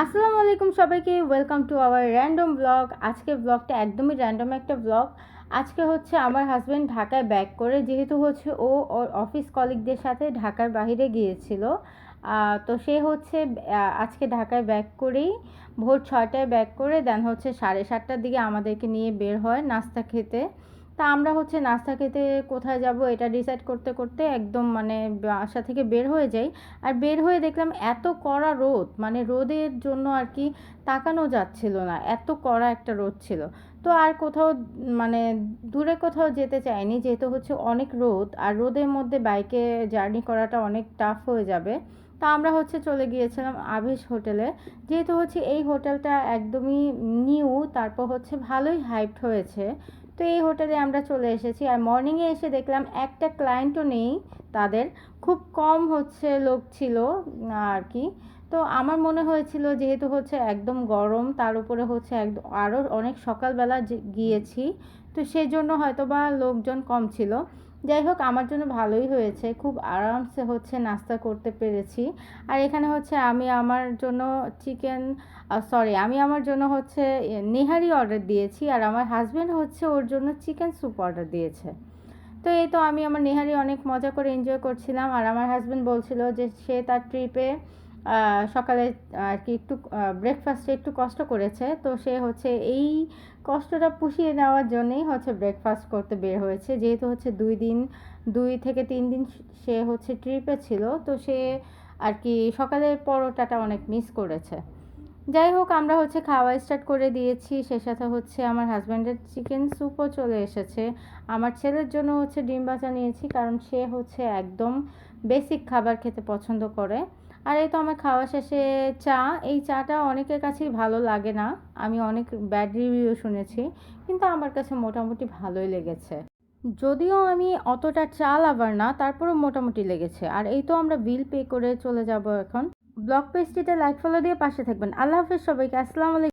আসসালামু আলাইকুম সবাইকে, welcome to our random blog. আজকে ব্লগটা একদমই র্যান্ডম একটা ব্লগ। আজকে হচ্ছে আমার হাজব্যান্ড ঢাকায় ব্যাক করে, যেহেতু হচ্ছে ও ওর অফিস কলিগদের সাথে ঢাকার বাইরে গিয়েছিল। তো সে হচ্ছে আজকে ঢাকায় ব্যাক করেই ভোর 6টায় ব্যাক করে দেন হচ্ছে 7:30টার দিকে আমাদেরকে নিয়ে বের হয় নাস্তা খেতে। তা আমরা হচ্ছে নাস্তা খেতে কোথায় যাব এটা ডিসাইড করতে করতে একদম মানে বাসা থেকে বের হয়ে যাই। আর বের হয়ে দেখলাম এত কড়া রোদ, মানে রোদের জন্য আর কি তাকানো যাচ্ছিল না, এত কড়া একটা রোদ ছিল। তো আর কোথাও মানে দূরে কোথাও যেতে চাইনি, যেহেতু হচ্ছে অনেক রোদ আর রোদের মধ্যে বাইকে জার্নি করাটা অনেক টাফ হয়ে যাবে। তা আমরা হচ্ছে চলে গিয়েছিলাম আবেশ হোটেলে। যেহেতু হচ্ছে এই হোটেলটা একদমই নিউ, তারপর হচ্ছে ভালোই হাইপড হয়েছে। তো এই হোটেলে আমরা চলে এসেছি, আর মর্নিংয়ে এসে দেখলাম একটা ক্লায়েন্টও নেই তাদের, খুব কম হচ্ছে লোক ছিল আর কি। তো আমার মনে হয়েছিল যেহেতু হচ্ছে একদম গরম, তার উপরে হচ্ছে একদম আরও অনেক সকালবেলা গিয়েছি, তো সেই জন্য হয়তো বা লোকজন কম ছিল। যাই হোক, আমার জন্য ভালোই হয়েছে, খুব আরামসে হচ্ছে নাস্তা করতে পেরেছি। আর এখানে হচ্ছে আমি আমার জন্য চিকেন, আমি আমার জন্য হচ্ছে নেহারি অর্ডার দিয়েছি, আর আমার হাজব্যান্ড হচ্ছে ওর জন্য চিকেন স্যুপ অর্ডার দিয়েছে। তো এই তো আমি আমার নেহারি অনেক মজা করে এনজয় করছিলাম, আর আমার হাজব্যান্ড বলছিল যে সে তার ট্রিপে সকালে আর কি একটু ব্রেকফাস্টে একটু কষ্ট করেছে, তো সে হচ্ছে এই কষ্টটা পুষিয়ে নেওয়ার জন্যই হচ্ছে ব্রেকফাস্ট করতে বের হয়েছে। যেহেতু হচ্ছে 2 থেকে 3 দিন সে হচ্ছে ট্রিপে ছিল, তো সে আর কি সকালের পরোটাটা অনেক মিস করেছে। যাই হোক, আমরা হচ্ছে খাওয়া স্টার্ট করে দিয়েছি, সে সাথে হচ্ছে আমার হাজব্যান্ডের চিকেন স্যুপও চলে এসেছে। আমার ছেলের জন্য হচ্ছে ডিম ভাজা নিয়েছি, কারণ সে হচ্ছে একদম বেসিক খাবার খেতে পছন্দ করে। আর এই তো আমার খাওয়া শেষে চা, এই চাটা অনেকের কাছেই ভালো লাগে না, আমি অনেক ব্যাড রিভিউ শুনেছি, কিন্তু আমার কাছে মোটামুটি ভালোই লেগেছে। যদিও আমি অতটা চা লাভার না, তারপরেও মোটামুটি লেগেছে। আর এই তো আমরা বিল পে করে চলে যাব এখন। ব্লগ পেজটিতে লাইক ফলো দিয়ে পাশে থাকবেন। আল্লাহ হাফেজ সবাইকে, আসসালামু আলাইকুম।